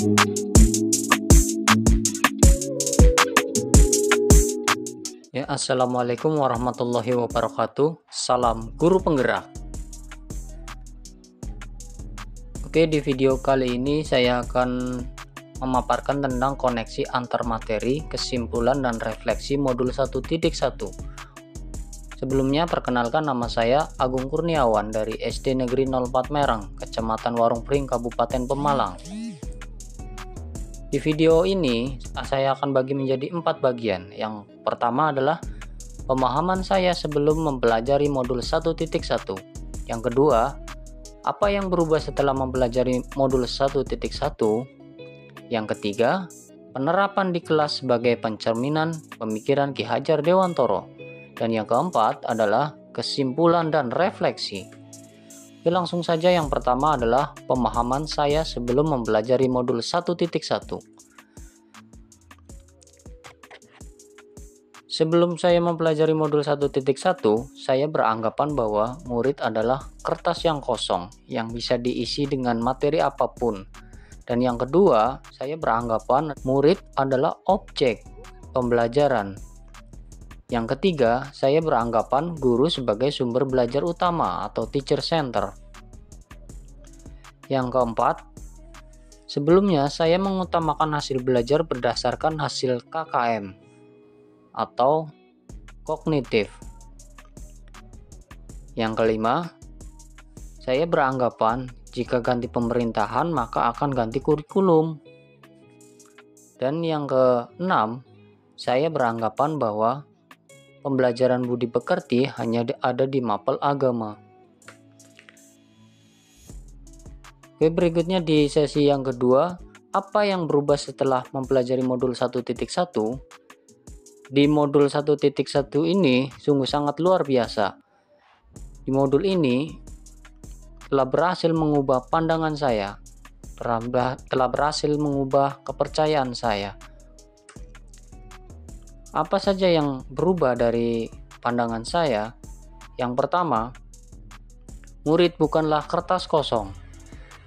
Ya, assalamualaikum warahmatullahi wabarakatuh. Salam guru penggerak. Oke, di video kali ini saya akan memaparkan tentang koneksi antar materi, kesimpulan dan refleksi modul 1.1. Sebelumnya perkenalkan, nama saya Agung Kurniawan dari SD Negeri 04 Merang, Kecamatan Warung Pring, Kabupaten Pemalang. Di video ini saya akan bagi menjadi 4 bagian. Yang pertama adalah pemahaman saya sebelum mempelajari modul 1.1. Yang kedua, apa yang berubah setelah mempelajari modul 1.1. Yang ketiga, penerapan di kelas sebagai pencerminan pemikiran Ki Hajar Dewantoro. Dan yang keempat adalah kesimpulan dan refleksi. Oke, langsung saja. Yang pertama adalah pemahaman saya sebelum mempelajari modul 1.1. Sebelum saya mempelajari modul 1.1, saya beranggapan bahwa murid adalah kertas yang kosong yang bisa diisi dengan materi apapun. Dan yang kedua, saya beranggapan murid adalah objek pembelajaran. Yang ketiga, saya beranggapan guru sebagai sumber belajar utama atau teacher center. Yang keempat, sebelumnya saya mengutamakan hasil belajar berdasarkan hasil KKM atau kognitif. Yang kelima, saya beranggapan jika ganti pemerintahan maka akan ganti kurikulum. Dan yang keenam, saya beranggapan bahwa pembelajaran budi pekerti hanya ada di mapel agama. Oke, berikutnya di sesi yang kedua, apa yang berubah setelah mempelajari modul 1.1? Di modul 1.1 ini sungguh sangat luar biasa. Di modul ini telah berhasil mengubah pandangan saya, telah berhasil mengubah kepercayaan saya. Apa saja yang berubah dari pandangan saya? Yang pertama, murid bukanlah kertas kosong,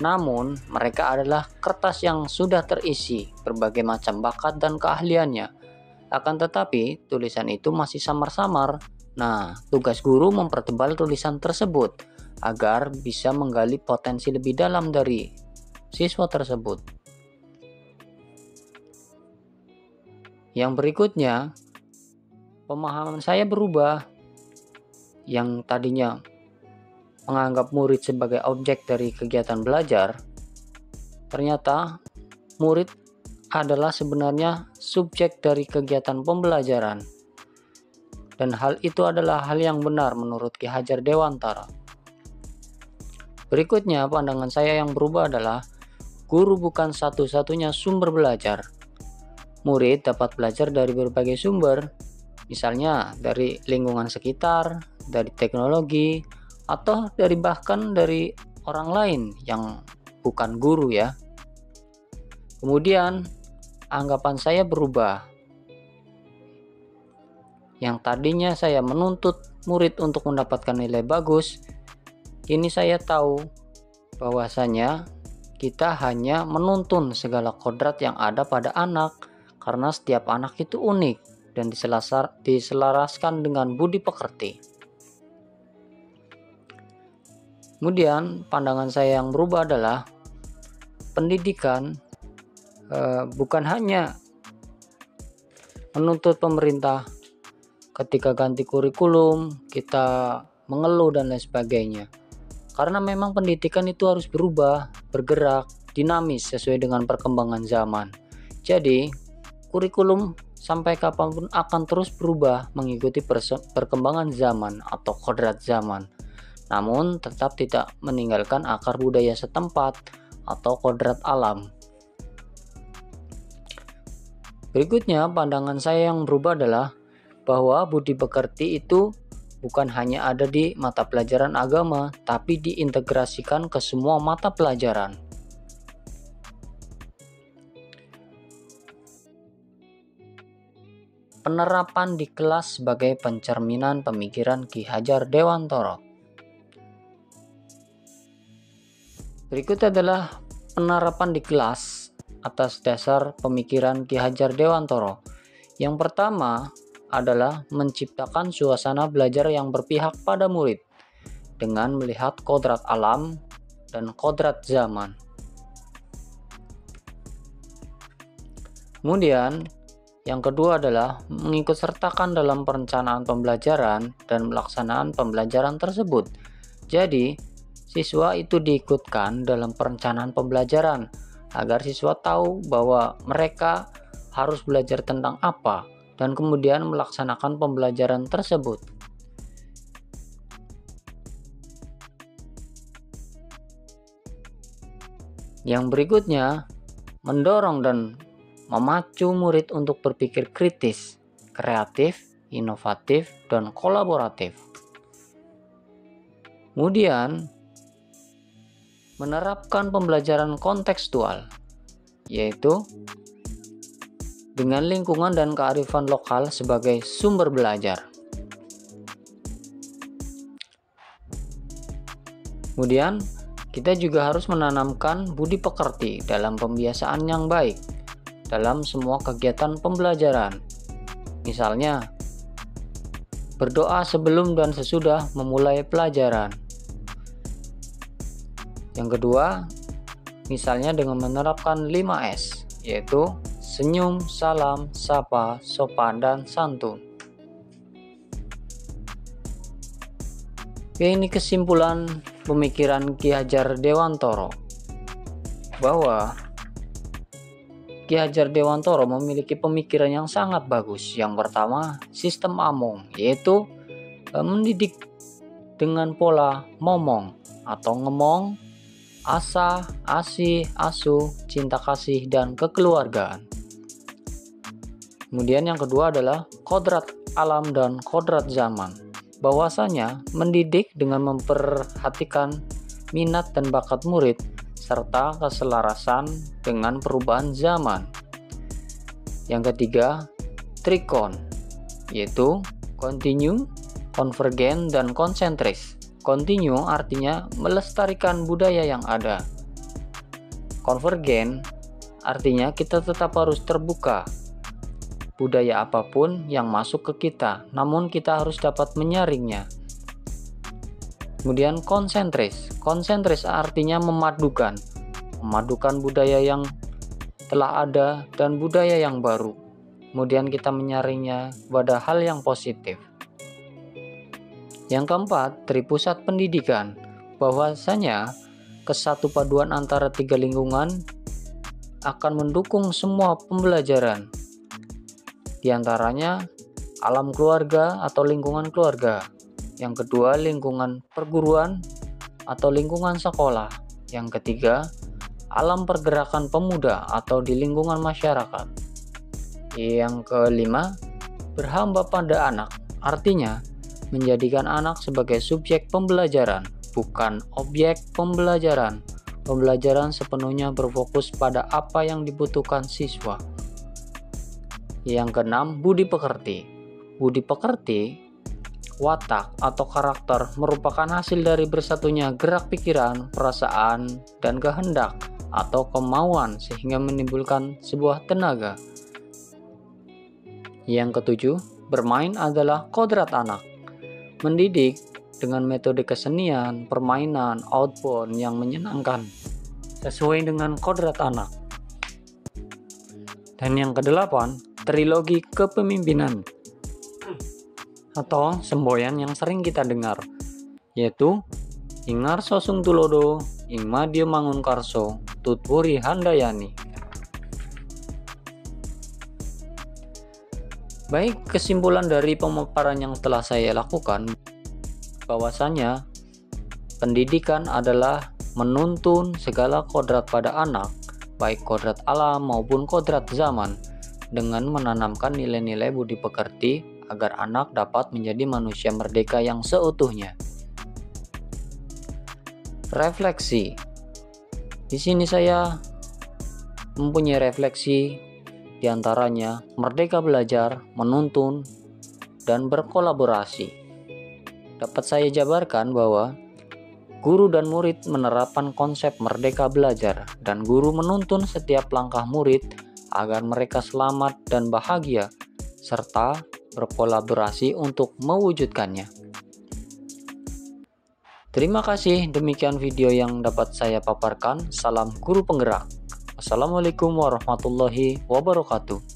namun mereka adalah kertas yang sudah terisi berbagai macam bakat dan keahliannya. Akan tetapi, tulisan itu masih samar-samar. Nah, tugas guru mempertebal tulisan tersebut agar bisa menggali potensi lebih dalam dari siswa tersebut. Yang berikutnya, pemahaman saya berubah. Yang tadinya menganggap murid sebagai objek dari kegiatan belajar, ternyata murid adalah sebenarnya subjek dari kegiatan pembelajaran. Dan hal itu adalah hal yang benar menurut Ki Hajar Dewantara. Berikutnya, pandangan saya yang berubah adalah guru bukan satu-satunya sumber belajar. Murid dapat belajar dari berbagai sumber, misalnya dari lingkungan sekitar, dari teknologi, atau bahkan dari orang lain yang bukan guru ya. Kemudian, anggapan saya berubah. Yang tadinya saya menuntut murid untuk mendapatkan nilai bagus, kini saya tahu bahwasanya kita hanya menuntun segala kodrat yang ada pada anak, karena setiap anak itu unik dan diselaraskan dengan budi pekerti. Kemudian pandangan saya yang berubah adalah pendidikan bukan hanya menuntut pemerintah ketika ganti kurikulum, kita mengeluh dan lain sebagainya. Karena memang pendidikan itu harus berubah, bergerak, dinamis sesuai dengan perkembangan zaman. Jadi, kurikulum sampai kapanpun akan terus berubah mengikuti perkembangan zaman atau kodrat zaman. Namun tetap tidak meninggalkan akar budaya setempat atau kodrat alam. Berikutnya, pandangan saya yang berubah adalah bahwa budi pekerti itu bukan hanya ada di mata pelajaran agama, tapi diintegrasikan ke semua mata pelajaran. Penerapan di kelas sebagai pencerminan pemikiran Ki Hajar Dewantoro. Berikut adalah penerapan di kelas atas dasar pemikiran Ki Hajar Dewantoro. Yang pertama adalah menciptakan suasana belajar yang berpihak pada murid dengan melihat kodrat alam dan kodrat zaman. Kemudian, yang kedua adalah mengikutsertakan dalam perencanaan pembelajaran dan melaksanaan pembelajaran tersebut. Jadi, siswa itu diikutkan dalam perencanaan pembelajaran agar siswa tahu bahwa mereka harus belajar tentang apa dan kemudian melaksanakan pembelajaran tersebut. Yang berikutnya, mendorong dan memacu murid untuk berpikir kritis, kreatif, inovatif, dan kolaboratif. Kemudian, menerapkan pembelajaran kontekstual, yaitu dengan lingkungan dan kearifan lokal sebagai sumber belajar. Kemudian, kita juga harus menanamkan budi pekerti dalam pembiasaan yang baik dalam semua kegiatan pembelajaran. Misalnya, berdoa sebelum dan sesudah memulai pelajaran. Yang kedua, misalnya dengan menerapkan 5S, yaitu senyum, salam, sapa, sopan, dan santun. Oke, ini kesimpulan pemikiran Ki Hajar Dewantoro, bahwa Ki Hajar Dewantoro memiliki pemikiran yang sangat bagus. Yang pertama, sistem Among, yaitu mendidik dengan pola momong atau ngemong, asa, asih, asuh, cinta kasih, dan kekeluargaan. Kemudian yang kedua adalah kodrat alam dan kodrat zaman, bahwasanya mendidik dengan memperhatikan minat dan bakat murid serta keselarasan dengan perubahan zaman. Yang ketiga, trikon, yaitu continue, konvergen, dan konsentris. Continue artinya melestarikan budaya yang ada. Konvergen artinya kita tetap harus terbuka budaya apapun yang masuk ke kita, namun kita harus dapat menyaringnya. Kemudian konsentris. Konsentris artinya memadukan budaya yang telah ada dan budaya yang baru. Kemudian kita menyaringnya pada hal yang positif. Yang keempat, tripusat pendidikan, bahwasanya kesatu paduan antara tiga lingkungan akan mendukung semua pembelajaran. Di antaranya alam keluarga atau lingkungan keluarga. Yang kedua, lingkungan perguruan atau lingkungan sekolah. Yang ketiga, alam pergerakan pemuda atau di lingkungan masyarakat. Yang kelima, berhamba pada anak, artinya menjadikan anak sebagai subjek pembelajaran, bukan objek pembelajaran. Pembelajaran sepenuhnya berfokus pada apa yang dibutuhkan siswa. Yang keenam, budi pekerti. Budi pekerti, watak atau karakter merupakan hasil dari bersatunya gerak pikiran, perasaan, dan kehendak atau kemauan sehingga menimbulkan sebuah tenaga. Yang ketujuh, bermain adalah kodrat anak. Mendidik dengan metode kesenian, permainan, outbound yang menyenangkan sesuai dengan kodrat anak. Dan yang kedelapan, trilogi kepemimpinan atau semboyan yang sering kita dengar, yaitu Ingarso Sung Tulodo, Ing Madya Mangunkarso, Tutwuri Handayani. Baik, kesimpulan dari pemaparan yang telah saya lakukan, bahwasanya pendidikan adalah menuntun segala kodrat pada anak, baik kodrat alam maupun kodrat zaman, dengan menanamkan nilai-nilai budi pekerti agar anak dapat menjadi manusia merdeka yang seutuhnya. Refleksi. Di sini saya mempunyai refleksi, diantaranya merdeka belajar, menuntun, dan berkolaborasi. Dapat saya jabarkan bahwa Guru dan murid menerapkan konsep merdeka belajar, dan guru menuntun setiap langkah murid agar mereka selamat dan bahagia, serta berkolaborasi untuk mewujudkannya. Terima kasih, demikian video yang dapat saya paparkan. Salam guru penggerak. Assalamualaikum warahmatullahi wabarakatuh.